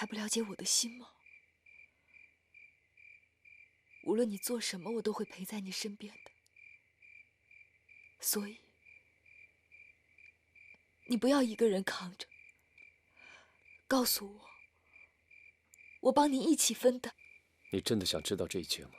还不了解我的心吗？无论你做什么，我都会陪在你身边的。所以，你不要一个人扛着，告诉我，我帮你一起分担。你真的想知道这一切吗？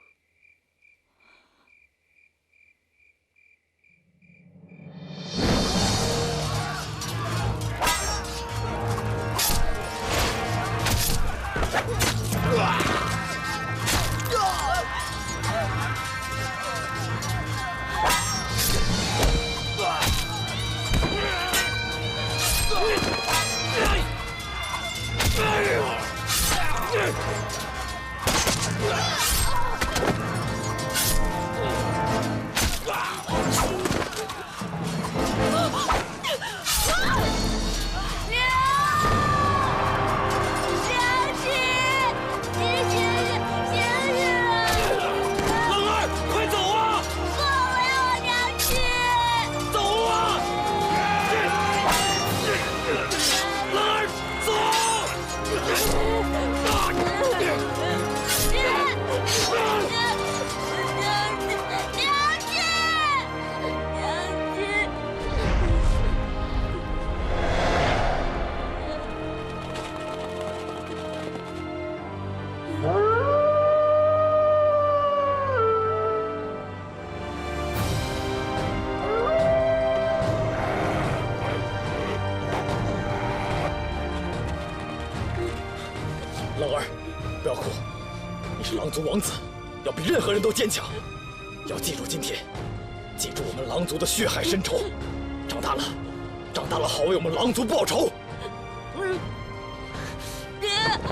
浪儿，不要哭，你是狼族王子，要比任何人都坚强。要记住今天，记住我们狼族的血海深仇。长大了，长大了，好为我们狼族报仇。爹！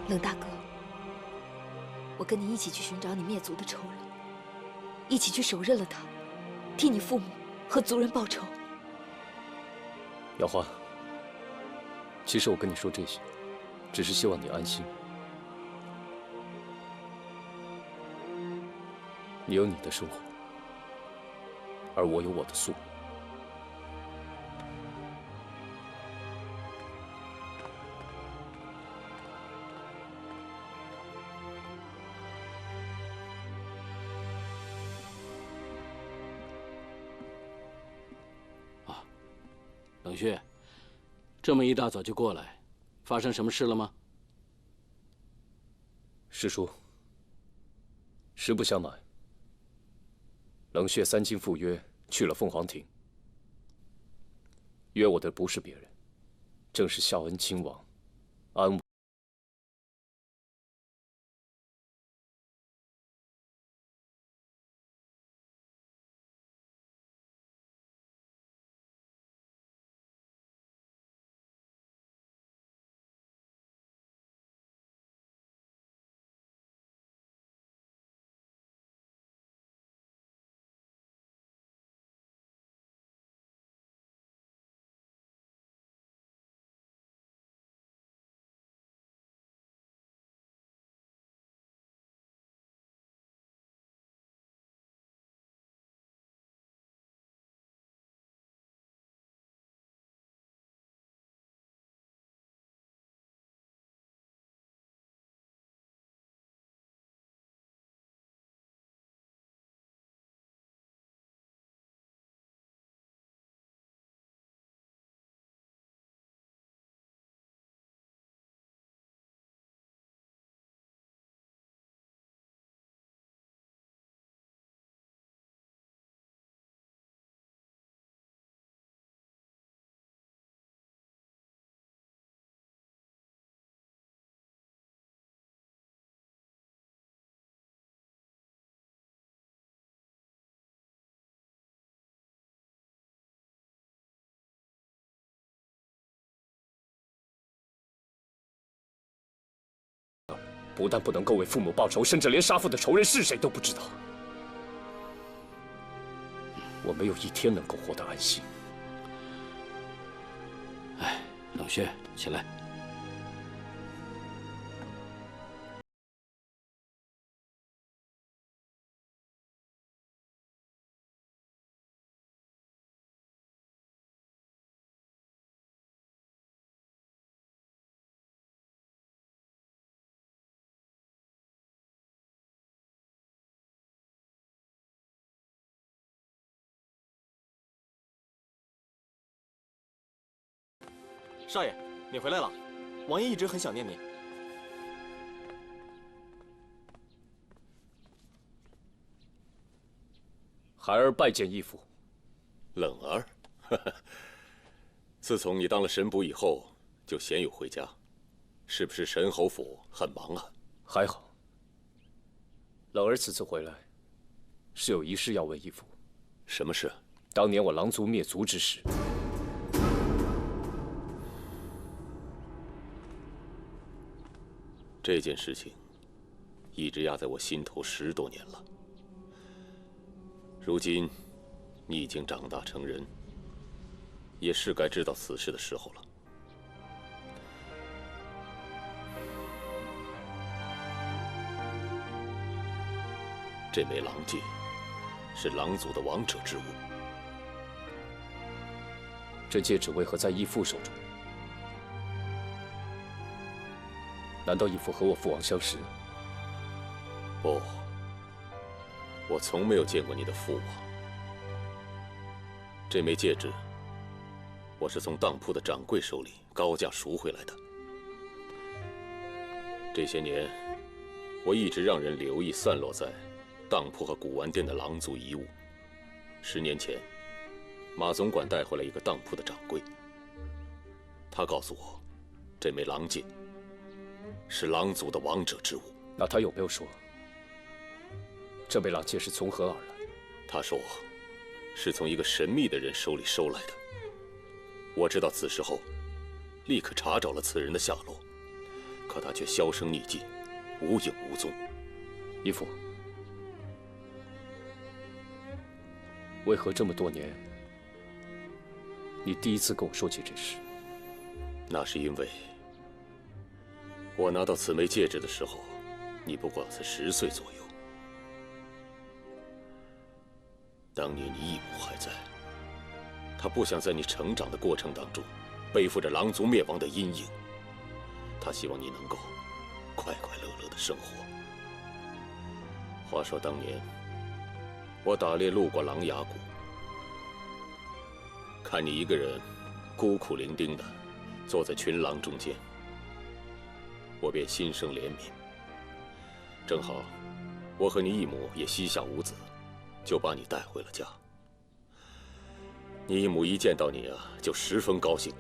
冷大哥，我跟你一起去寻找你灭族的仇人，一起去手刃了他，替你父母和族人报仇。瑶花，其实我跟你说这些，只是希望你安心。你有你的生活，而我有我的宿命。冷血，这么一大早就过来，发生什么事了吗？师叔，实不相瞒，冷血3经赴约去了凤凰亭，约我的不是别人，正是孝恩亲王安武。不但不能够为父母报仇，甚至连杀父的仇人是谁都不知道。我没有一天能够活得安心。冷血，起来。少爷，你回来了，王爷一直很想念你。孩儿拜见义父。冷儿，自从你当了神捕以后，就鲜有回家，是不是神侯府很忙啊？还好。冷儿此次回来，是有一事要问义父。什么事？当年我狼族灭族之时。 这件事情一直压在我心头10多年了。如今你已经长大成人，也是该知道此事的时候了。这枚狼戒是狼族的王者之物，这戒指为何在义父手中？ 难道义父和我父王相识？不，我从没有见过你的父王。这枚戒指，我是从当铺的掌柜手里高价赎回来的。这些年，我一直让人留意散落在当铺和古玩店的狼族遗物。10年前，马总管带回来一个当铺的掌柜，他告诉我，这枚狼戒 是狼族的王者之物。那他有没有说，这枚狼戒是从何而来？他说，是从一个神秘的人手里收来的。我知道此事后，立刻查找了此人的下落，可他却销声匿迹，无影无踪。义父，为何这么多年，你第一次跟我说起这事？那是因为 我拿到此枚戒指的时候，你不过才10岁左右。当年你义母还在，她不想在你成长的过程当中背负着狼族灭亡的阴影，她希望你能够快快乐乐的生活。话说当年，我打猎路过狼牙谷，看你一个人孤苦伶仃的坐在群狼中间， 我便心生怜悯。正好，我和你义母也膝下无子，就把你带回了家。你义母一见到你啊，就十分高兴，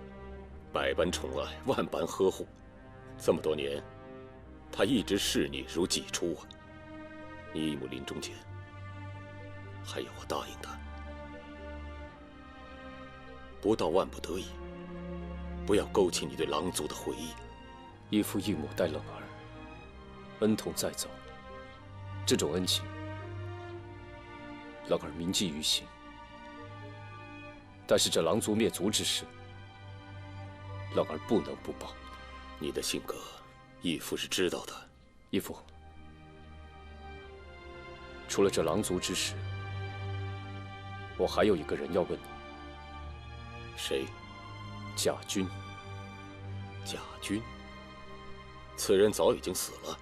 百般宠爱，万般呵护。这么多年，她一直视你如己出啊。你义母临终前，还要我答应她，不到万不得已，不要勾起你对狼族的回忆。 义父义母待冷儿，恩同再造，这种恩情，冷儿铭记于心。但是这狼族灭族之事，冷儿不能不报。你的性格，义父是知道的。义父，除了这狼族之事，我还有一个人要问你。谁？贾军。贾军。 此人早已经死了。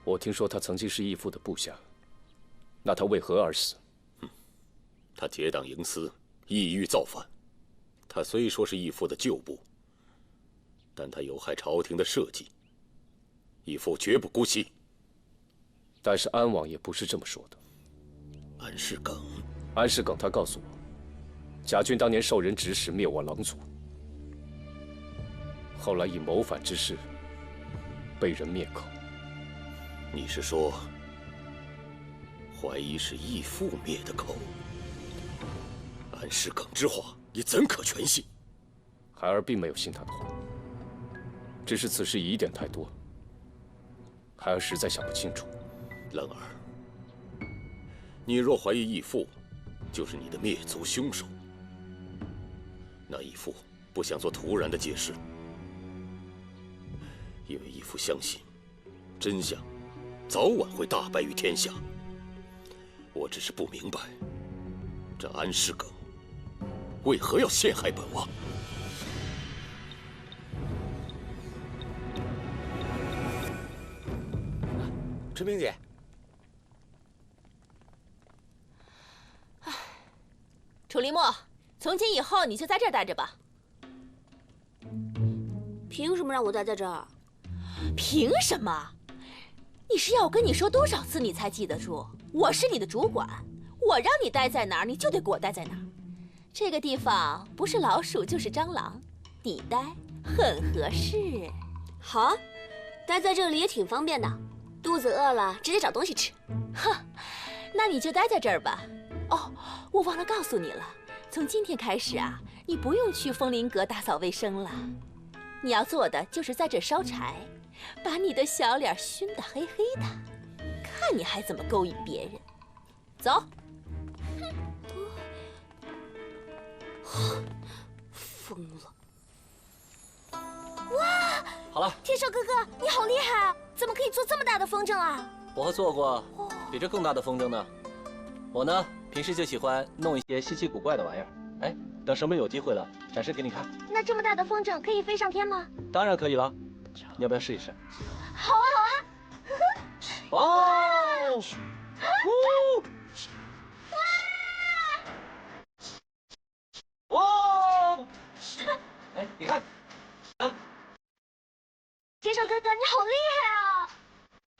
我听说他曾经是义父的部下，那他为何而死？他结党营私，意欲造反。他虽说是义父的旧部，但他有害朝廷的社稷，义父绝不姑息。但是安王也不是这么说的。安世耿，安世耿他告诉我，贾军当年受人指使灭我狼族。 后来以谋反之事被人灭口。你是说，怀疑是义父灭的口？安世耿之话，你怎可全信？孩儿并没有信他的话，只是此事疑点太多，孩儿实在想不清楚。冷儿，你若怀疑义父就是你的灭族凶手，那义父不想做突然的解释，因为义父相信真相早晚会大白于天下。我只是不明白，这安世耿为何要陷害本王？春明姐，楚离墨，从今以后你就在这儿待着吧。凭什么让我待在这儿？凭什么？你是要我跟你说多少次你才记得住？我是你的主管，我让你待在哪儿，你就得给我待在哪儿。这个地方不是老鼠就是蟑螂，你待很合适。好啊，待在这里也挺方便的，肚子饿了直接找东西吃。哼，那你就待在这儿吧。哦，我忘了告诉你了，从今天开始啊，你不用去枫林阁打扫卫生了，你要做的就是在这烧柴，把你的小脸熏得黑黑的，看你还怎么勾引别人。走。疯了！哇！好了，天寿哥哥，你好厉害啊！怎么可以做这么大的风筝啊？我还做过比这更大的风筝呢。我呢，平时就喜欢弄一些稀奇古怪的玩意儿。哎，等什么有机会了，展示给你看。那这么大的风筝可以飞上天吗？当然可以了，你要不要试一试？好啊，好啊！哦！哇！哎，你看，啊！天寿哥哥，你好厉害啊！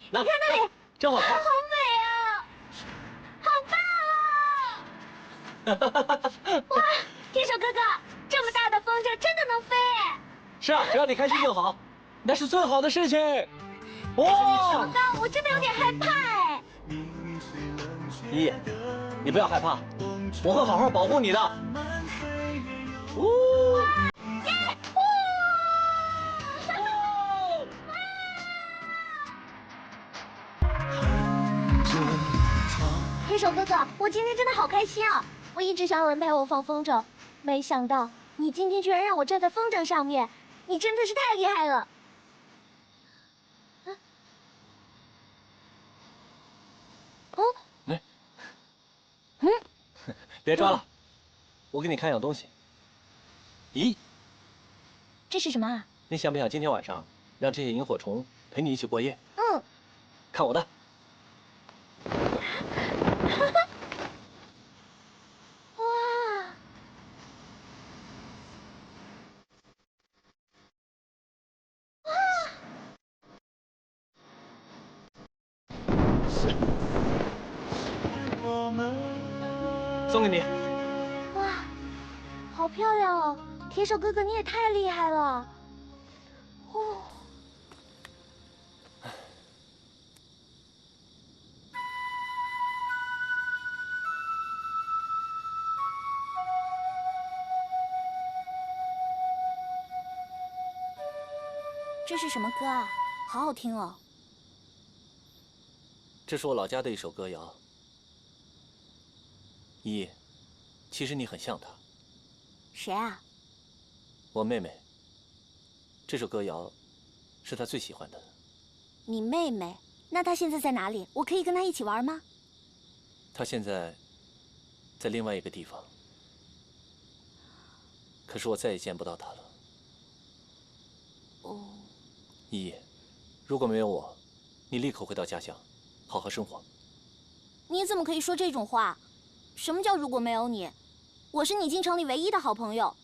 你看那里，真好看，好美啊！好棒啊！哇，天寿哥哥，这么大的风筝真的能飞？是啊，只要你开心就好，那是最好的事情。哇！小刚，我真的有点害怕哎。依依，你不要害怕，我会好好保护你的。天寿哥哥，我今天真的好开心啊！我一直想有人陪我放风筝，没想到你今天居然让我站在风筝上面，你真的是太厉害了。别抓了，我给你看样东西。咦，这是什么啊？你想不想今天晚上让这些萤火虫陪你一起过夜？嗯。看我的。哇！送给你。哇，好漂亮哦！天寿哥哥，你也太厉害了。哦。这是什么歌啊？好好听哦。这是我老家的一首歌谣。依依，其实你很像她。谁啊？我妹妹。这首歌谣是她最喜欢的。你妹妹？那她现在在哪里？我可以跟她一起玩吗？她现在在另外一个地方，可是我再也见不到她了。哦。依依，如果没有我，你立刻回到家乡，好好生活。你怎么可以说这种话？什么叫如果没有你？我是你京城里唯一的好朋友，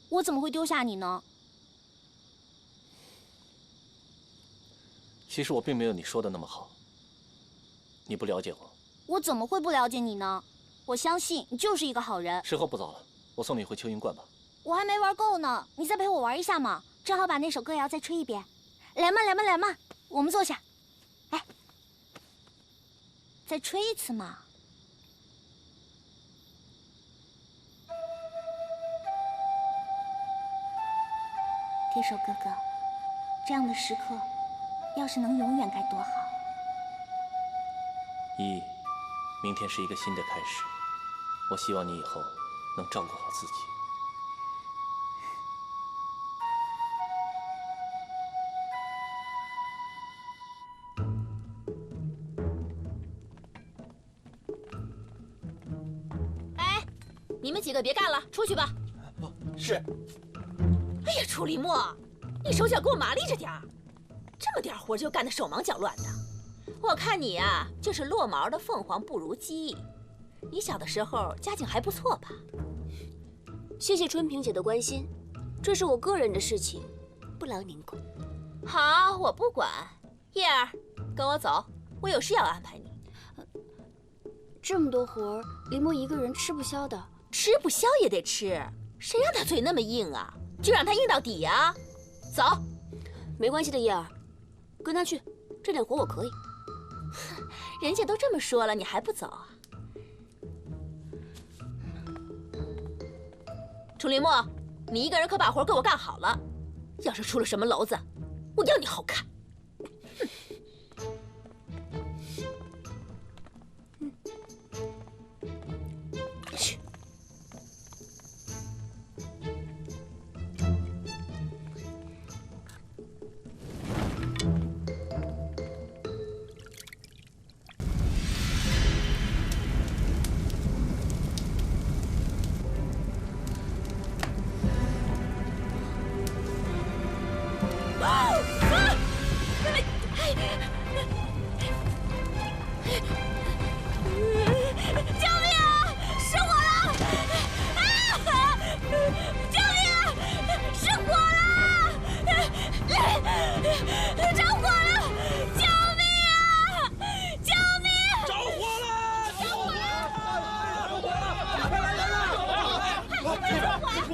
我怎么会丢下你呢？其实我并没有你说的那么好，你不了解我。我怎么会不了解你呢？我相信你就是一个好人。时候不早了，我送你回秋云观吧。我还没玩够呢，你再陪我玩一下嘛，正好把那首歌谣再吹一遍。来嘛来嘛来嘛，我们坐下。来，再吹一次嘛。天寿哥哥，这样的时刻，要是能永远该多好。依依，明天是一个新的开始，我希望你以后能照顾好自己。你们几个别干了，出去吧。是。哎呀，楚林墨，你手脚给我麻利着点儿，这么点活就干得手忙脚乱的。我看你呀，就是落毛的凤凰不如鸡。你小的时候家境还不错吧？谢谢春萍姐的关心，这是我个人的事情，不劳您管。好，我不管。叶儿，跟我走，我有事要安排你。这么多活儿，林墨一个人吃不消的。吃不消也得吃，谁让他嘴那么硬啊？就让他硬到底呀！走。没关系的，叶儿，跟他去，这点活我可以。人家都这么说了，你还不走啊？楚林墨，你一个人可把活给我干好了。要是出了什么娄子，我要你好看。去。救命啊！失火了！啊！救命！失火了！着火了！救命啊！救命！着火了！着火了！快来人啊！快救火！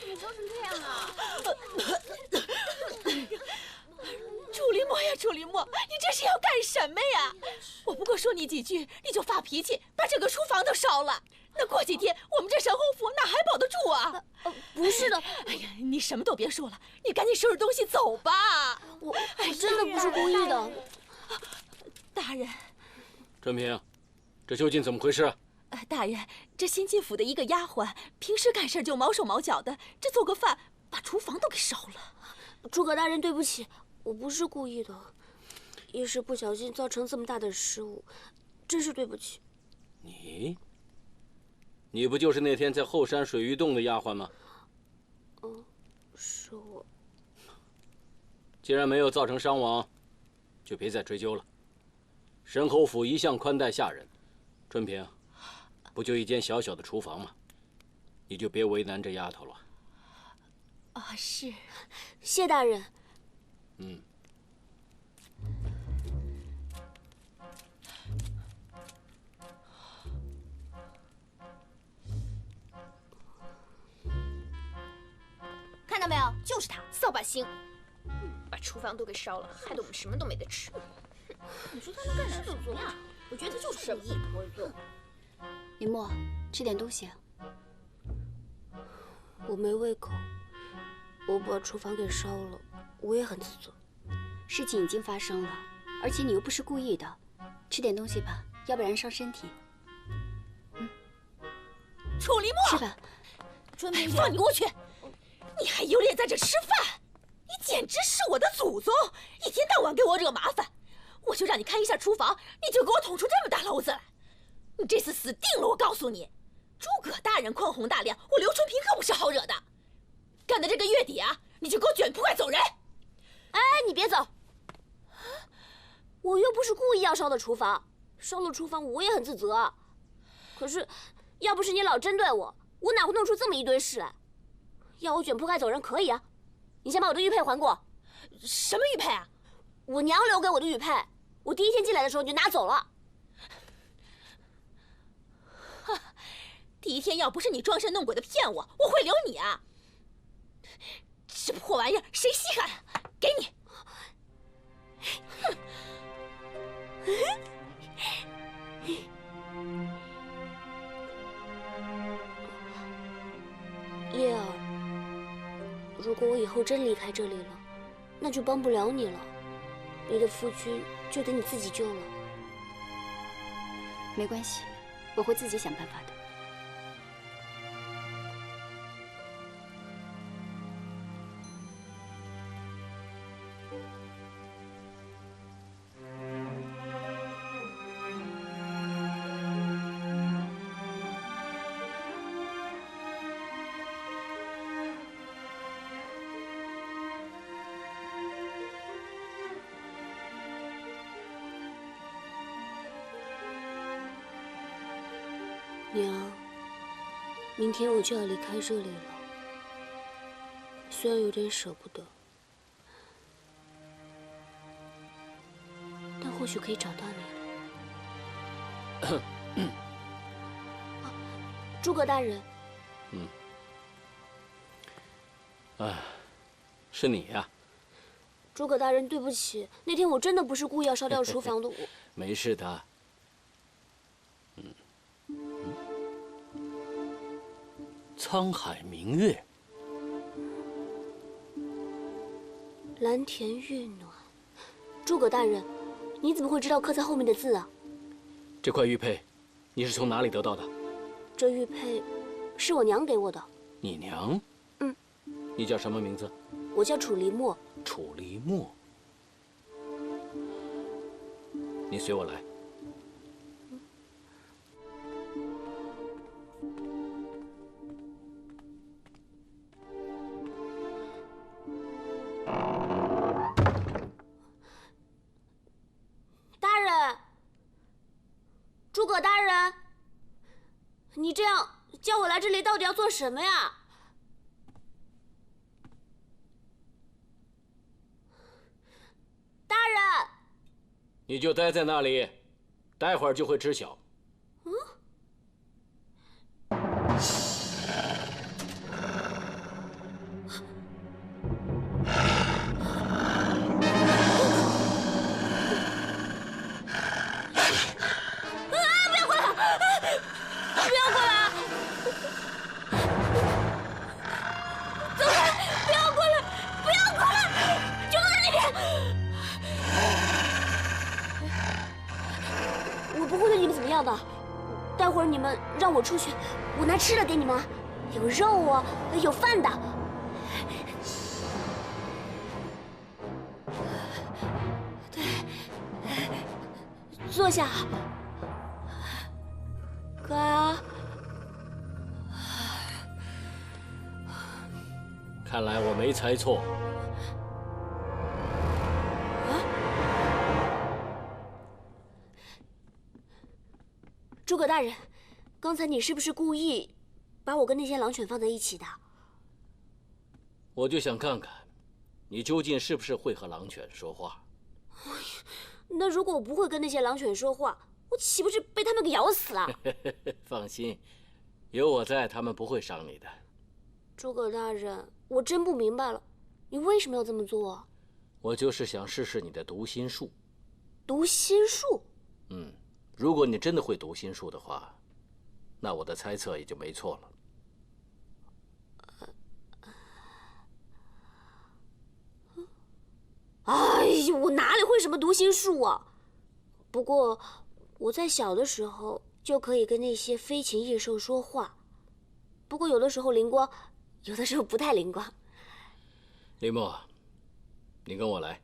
你烧成这样啊！楚林墨呀，楚林墨，你这是要干什么呀？我不过说你几句，你就发脾气，把整个厨房都烧了。那过几天我们这神侯府哪还保得住啊？不是的，哎呀，你什么都别说了，你赶紧收拾东西走吧。我真的不是故意的。大人，春萍，这究竟怎么回事？大人，这新进府的一个丫鬟，平时干事就毛手毛脚的，这做个饭把厨房都给烧了。诸葛大人，对不起，我不是故意的，一时不小心造成这么大的失误，真是对不起。你不就是那天在后山水玉洞的丫鬟吗？是我。既然没有造成伤亡，就别再追究了。神侯府一向宽待下人，春萍，不就一间小小的厨房吗？你就别为难这丫头了。是。谢大人。看到没有，就是他，扫把星，把厨房都给烧了，害得我们什么都没得吃。你说他能干什么呀？我觉得他就是故意的。林墨，吃点东西。我没胃口，我把厨房给烧了，我也很自责。事情已经发生了，而且你又不是故意的，吃点东西吧，要不然伤身体。楚林墨，吃吧。春萍，放你过去！你还有脸在这吃饭？你简直是我的祖宗！一天到晚给我惹麻烦，我就让你看一下厨房，你就给我捅出这么大娄子来！你这次死定了！我告诉你，诸葛大人宽宏大量，我刘春萍可不是好惹的。干到这个月底啊，你就给我卷铺盖走人！哎，你别走！我又不是故意要烧的厨房，烧了厨房我也很自责。可是，要不是你老针对我，我哪会弄出这么一堆事来？要我卷铺盖走人可以啊，你先把我的玉佩还给我。什么玉佩啊？我娘留给我的玉佩，我第一天进来的时候你就拿走了。第一天要不是你装神弄鬼的骗我，我会留你啊！这破玩意儿谁稀罕？给你。叶儿，如果我以后真离开这里了，那就帮不了你了，你的夫君就得你自己救了。没关系，我会自己想办法的。娘，明天我就要离开这里了，虽然有点舍不得，但或许可以找到你了。诸葛大人。是你呀。诸葛大人，对不起，那天我真的不是故意要烧掉厨房的。没事的。沧海明月，蓝田玉暖。诸葛大人，你怎么会知道刻在后面的字啊？这块玉佩，你是从哪里得到的？这玉佩是我娘给我的。你娘？嗯。你叫什么名字？我叫楚离墨。楚离墨。你随我来。大人，诸葛大人，你这样叫我来这里，到底要做什么呀？大人，你就待在那里，待会儿就会知晓。的，待会儿你们让我出去，我拿吃的给你们，有肉啊，有饭的。对，坐下。可爱啊，看来我没猜错。诸葛大人，刚才你是不是故意把我跟那些狼犬放在一起的？我就想看看，你究竟是不是会和狼犬说话。那如果我不会跟那些狼犬说话，我岂不是被他们给咬死了？放心，有我在，他们不会伤你的。诸葛大人，我真不明白了，你为什么要这么做？我就是想试试你的读心术。读心术？嗯。如果你真的会读心术的话，那我的猜测也就没错了。哎呦，我哪里会什么读心术啊？不过我在小的时候就可以跟那些飞禽野兽说话，不过有的时候灵光，有的时候不太灵光。林墨，你跟我来。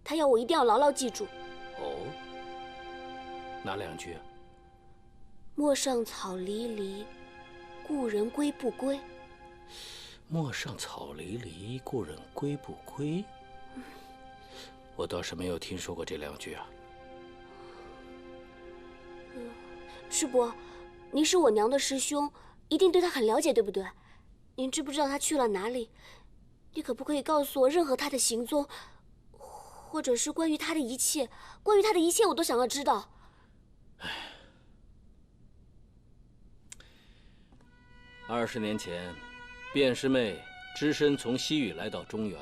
他要我一定要牢牢记住。哦，哪2句啊？陌上草离离，故人归不归？陌上草离离，故人归不归？我倒是没有听说过这2句啊。师伯，您是我娘的师兄，一定对她很了解，对不对？您知不知道她去了哪里？你可不可以告诉我任何她的行踪，或者是关于她的一切？关于她的一切，我都想要知道。20年前，卞师妹只身从西域来到中原，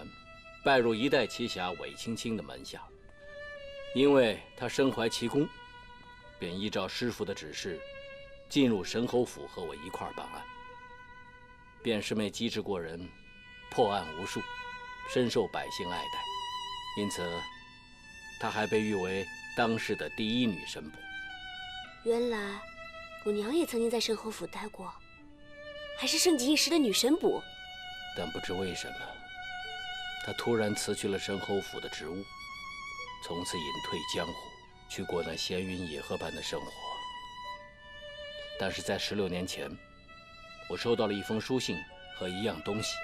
拜入一代奇侠韦青青的门下。因为她身怀奇功，便依照师傅的指示，进入神侯府和我一块儿办案。卞师妹机智过人，破案无数，深受百姓爱戴，因此她还被誉为当世的第1女神捕。原来我娘也曾经在神侯府待过，还是盛极一时的女神捕。但不知为什么，她突然辞去了神侯府的职务，从此隐退江湖，去过那闲云野鹤般的生活。但是在16年前，我收到了一封书信和一样东西。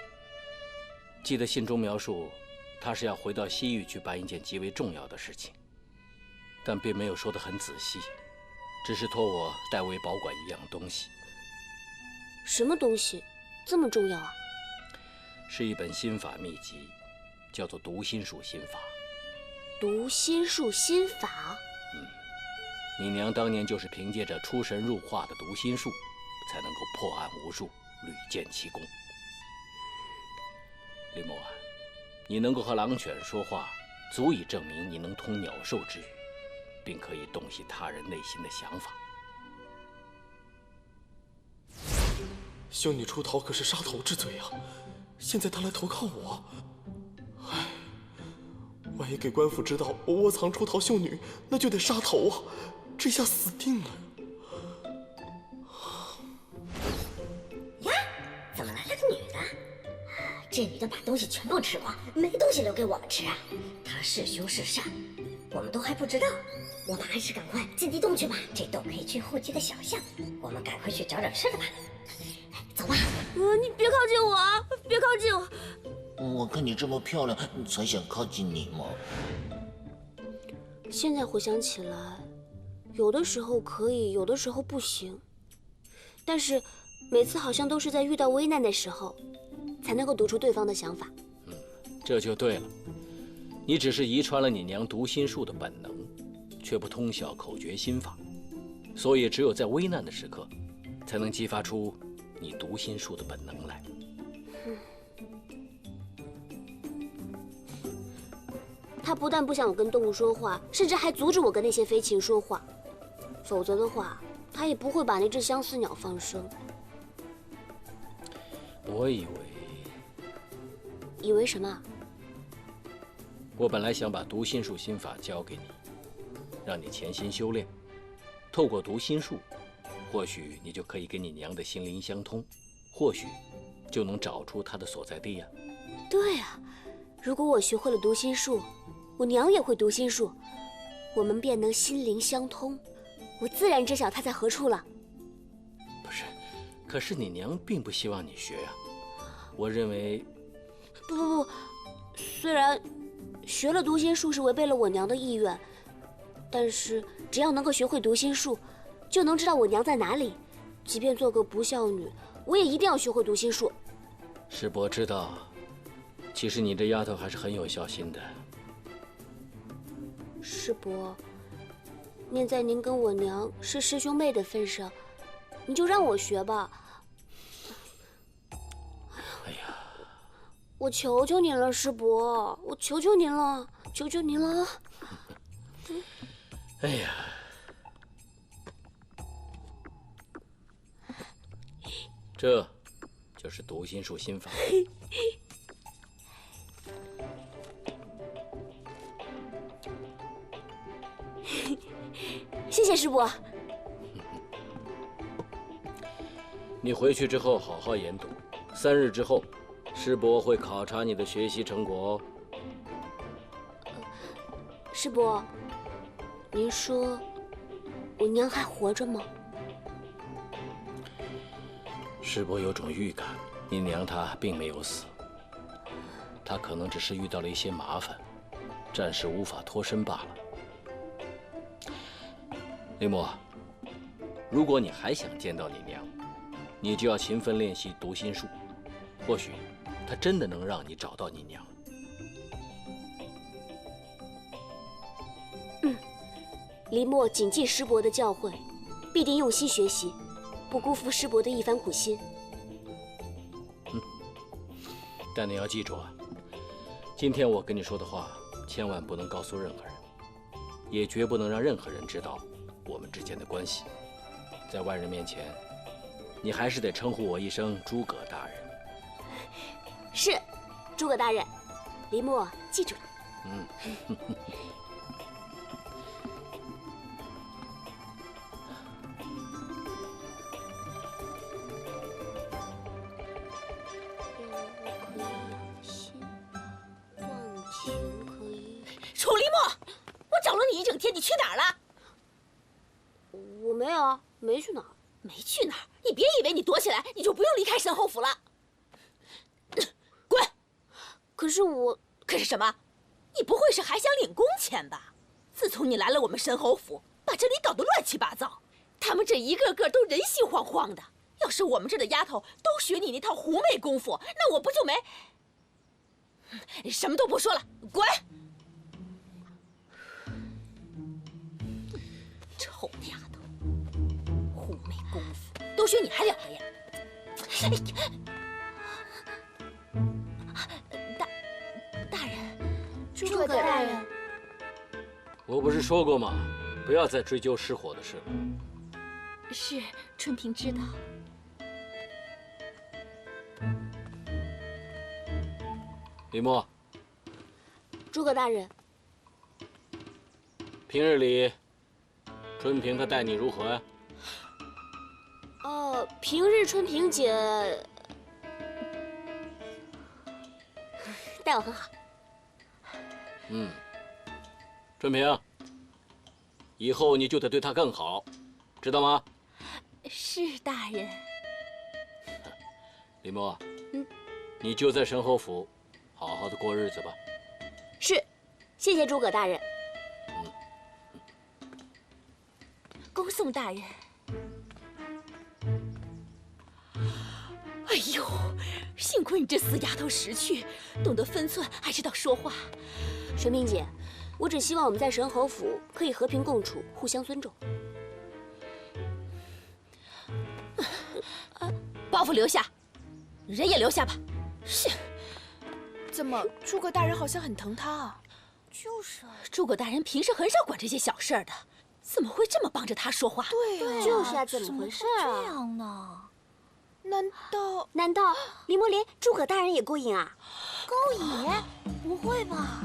记得信中描述，他是要回到西域去办一件极为重要的事情，但并没有说得很仔细，只是托我代为保管一样东西。什么东西这么重要啊？是一本心法秘籍，叫做《读心术心法》。读心术心法？你娘当年就是凭借着出神入化的读心术，才能够破案无数，屡建奇功。李默啊，你能够和狼犬说话，足以证明你能通鸟兽之语，并可以洞悉他人内心的想法。秀女出逃可是杀头之罪啊！现在她来投靠我，唉，万一给官府知道我窝藏出逃秀女，那就得杀头啊！这下死定了。呀，怎么来了个女的？这女的把东西全部吃光，没东西留给我们吃啊！她是凶是善，我们都还不知道。我们还是赶快进地洞去吧，这洞可以去后街的小巷。我们赶快去找找吃的吧。走吧。你别靠近我啊！别靠近我！我看你这么漂亮，才想靠近你嘛。现在回想起来，有的时候可以，有的时候不行。但是每次好像都是在遇到危难的时候，才能够读出对方的想法。这就对了。你只是遗传了你娘读心术的本能，却不通晓口诀心法，所以只有在危难的时刻，才能激发出你读心术的本能来。他不但不想我跟动物说话，甚至还阻止我跟那些飞禽说话。否则的话，他也不会把那只相思鸟放生。我以为什么？我本来想把读心术心法教给你，让你潜心修炼。透过读心术，或许你就可以跟你娘的心灵相通，或许就能找出她的所在地呀。对啊，如果我学会了读心术，我娘也会读心术，我们便能心灵相通，我自然知晓她在何处了。不是，可是你娘并不希望你学呀。我认为，不，虽然学了读心术是违背了我娘的意愿，但是只要能够学会读心术，就能知道我娘在哪里。即便做个不孝女，我也一定要学会读心术。师伯知道，其实你这丫头还是很有孝心的。师伯，念在您跟我娘是师兄妹的份上，你就让我学吧。哎呀，我求求您了，师伯，我求求您了，求求您了。哎呀，这就是读心术心法。谢谢师伯。你回去之后好好研读，3日之后，师伯会考察你的学习成果哦。师伯，您说我娘还活着吗？师伯有种预感，你娘她并没有死，她可能只是遇到了一些麻烦，暂时无法脱身罢了。林墨，如果你还想见到你娘，你就要勤奋练习读心术，或许她真的能让你找到你娘。林墨谨记师伯的教诲，必定用心学习，不辜负师伯的一番苦心。但你要记住啊，今天我跟你说的话，千万不能告诉任何人，也绝不能让任何人知道我们之间的关系。在外人面前，你还是得称呼我一声诸葛大人。是，诸葛大人，林墨记住了。楚林墨，我找了你一整天，你去哪儿了？我没有啊，没去哪儿。没去哪儿？你别以为你躲起来，你就不用离开神侯府了。滚！可是我……可是什么？你不会是还想领工钱吧？自从你来了我们神侯府，把这里搞得乱七八糟，他们这一个个都人心惶惶的。要是我们这的丫头都学你那套狐媚功夫，那我不就没……什么都不说了，滚！臭丫头，狐媚功夫都学你还了得呀！大人，诸葛大人，我不是说过吗？不要再追究失火的事了。是，春萍知道。林墨，诸葛大人，平日里，春萍她待你如何呀？平日春萍姐待我很好。春萍，以后你就得对她更好，知道吗？是大人。林墨，你就在神侯府好好的过日子吧。是，谢谢诸葛大人。恭送大人。哎呦，幸亏你这死丫头识趣，懂得分寸，还知道说话。玄萍姐，我只希望我们在神侯府可以和平共处，互相尊重。包袱留下，人也留下吧。是。怎么，诸葛大人好像很疼他啊？就是啊，诸葛大人平时很少管这些小事的，怎么会这么帮着他说话？对啊，就是啊，怎么回事啊？这样呢？难道林墨连诸葛大人也勾引啊？勾引？不会吧？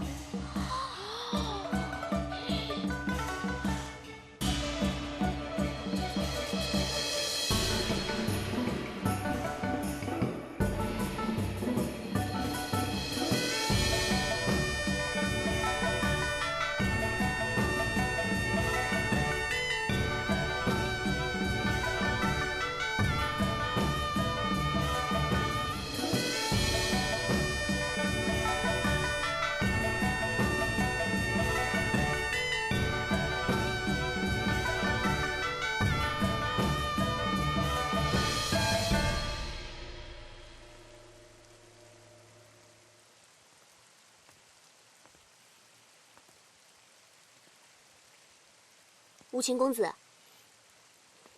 无情公子，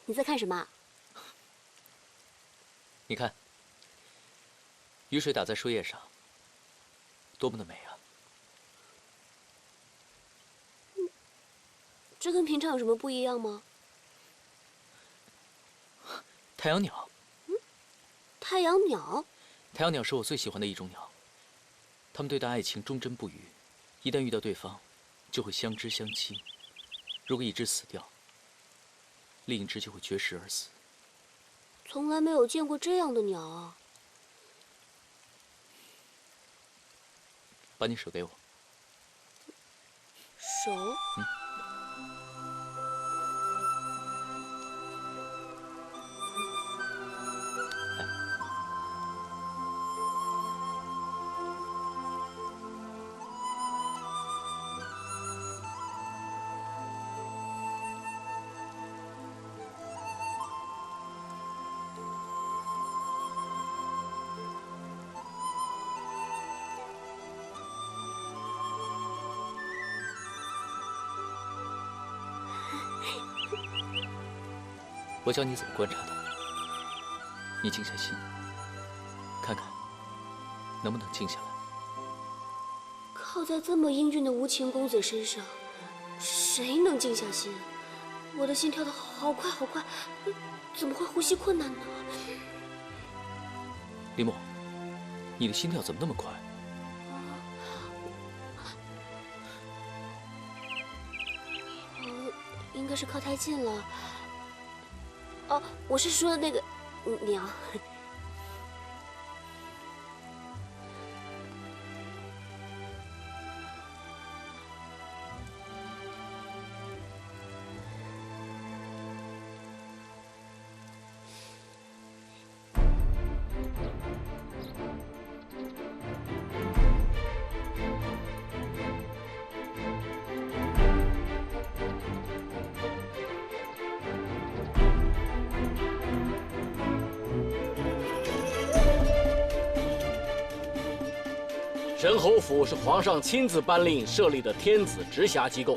你在看什么？你看，雨水打在树叶上，多么的美啊！这跟平常有什么不一样吗？太阳鸟。太阳鸟？太阳鸟是我最喜欢的一种鸟，它们对待爱情忠贞不渝，一旦遇到对方，就会相知相亲。如果一只死掉，另一只就会绝食而死。从来没有见过这样的鸟啊！把你手给我。手。我教你怎么观察它。你静下心，看看能不能静下来。靠在这么英俊的无情公子身上，谁能静下心？我的心跳得好快好快，怎么会呼吸困难呢？林墨，你的心跳怎么那么快？应该是靠太近了。哦，我是说那个娘。神侯府是皇上亲自颁令设立的天子直辖机构。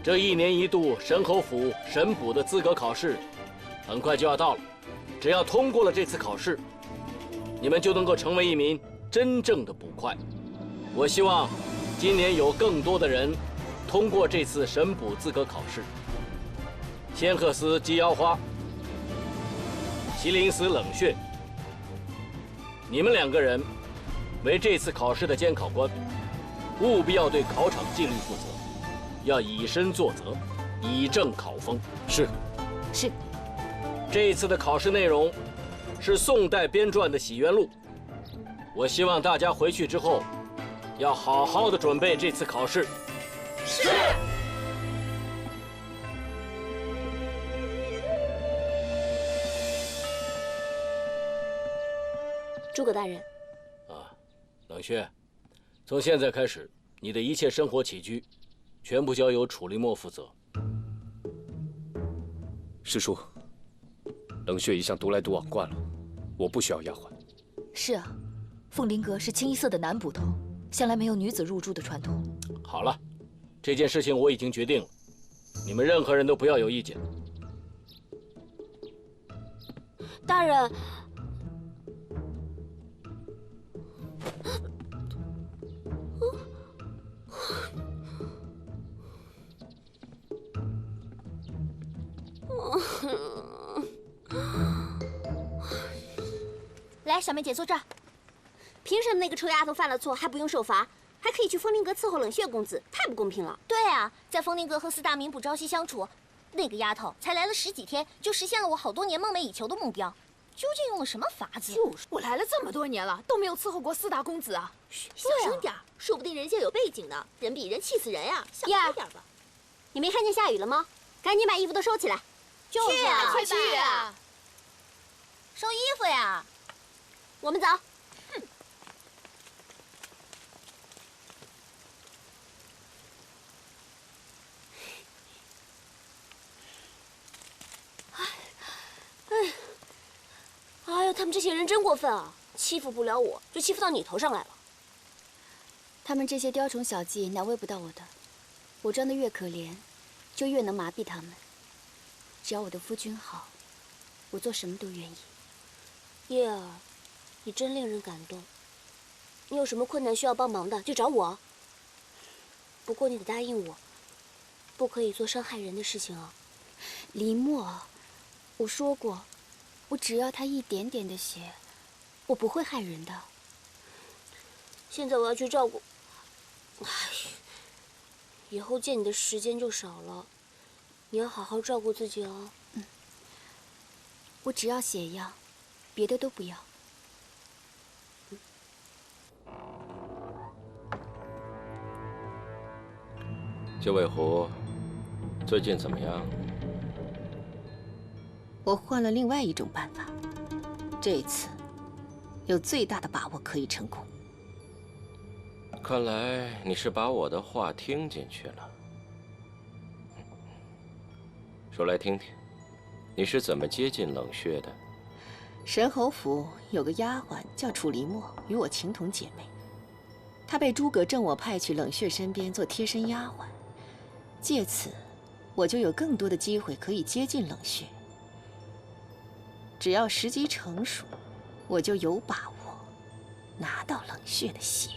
这1年1度神侯府神捕的资格考试，很快就要到了。只要通过了这次考试，你们就能够成为一名真正的捕快。我希望今年有更多的人通过这次神捕资格考试。仙鹤司鸡腰花，麒麟司冷血，你们2个人为这次考试的监考官，务必要对考场纪律负责，要以身作则，以正考风。是。是。这一次的考试内容是宋代编撰的《洗冤录》，我希望大家回去之后要好好的准备这次考试。是。诸葛大人。冷血，从现在开始，你的一切生活起居，全部交由楚林墨负责。师叔，冷血一向独来独往惯了，我不需要丫鬟。是啊，凤林阁是清一色的男捕头，向来没有女子入住的传统。好了，这件事情我已经决定了，你们任何人都不要有意见。大人。来，小梅姐坐这儿。凭什么那个臭丫头犯了错还不用受罚，还可以去风林阁伺候冷血公子？太不公平了！对啊，在风林阁和4大名捕朝夕相处，那个丫头才来了10几天，就实现了我好多年梦寐以求的目标。究竟用了什么法子？就是我来了这么多年了，都没有伺候过4大公子啊！小声点，说不定人家有背景呢，人比人气死人呀！小声点吧。你没看见下雨了吗？赶紧把衣服都收起来。就是啊，快去啊！收衣服呀！我们走。哼。哎呀，他们这些人真过分啊！欺负不了我，就欺负到你头上来了。他们这些雕虫小技难为不到我的，我装得越可怜，就越能麻痹他们。只要我的夫君好，我做什么都愿意。叶儿，你真令人感动。你有什么困难需要帮忙的，就找我。不过你得答应我，不可以做伤害人的事情啊。林墨，我说过，我只要他一点点的血，我不会害人的。现在我要去照顾，哎，以后见你的时间就少了，你要好好照顾自己哦。嗯，我只要血药，别的都不要。九尾狐，最近怎么样？我换了另外一种办法，这一次有最大的把握可以成功。看来你是把我的话听进去了。说来听听，你是怎么接近冷血的？神侯府有个丫鬟叫楚离墨，与我情同姐妹。她被诸葛正我派去冷血身边做贴身丫鬟，借此我就有更多的机会可以接近冷血。只要时机成熟，我就有把握拿到冷血的血。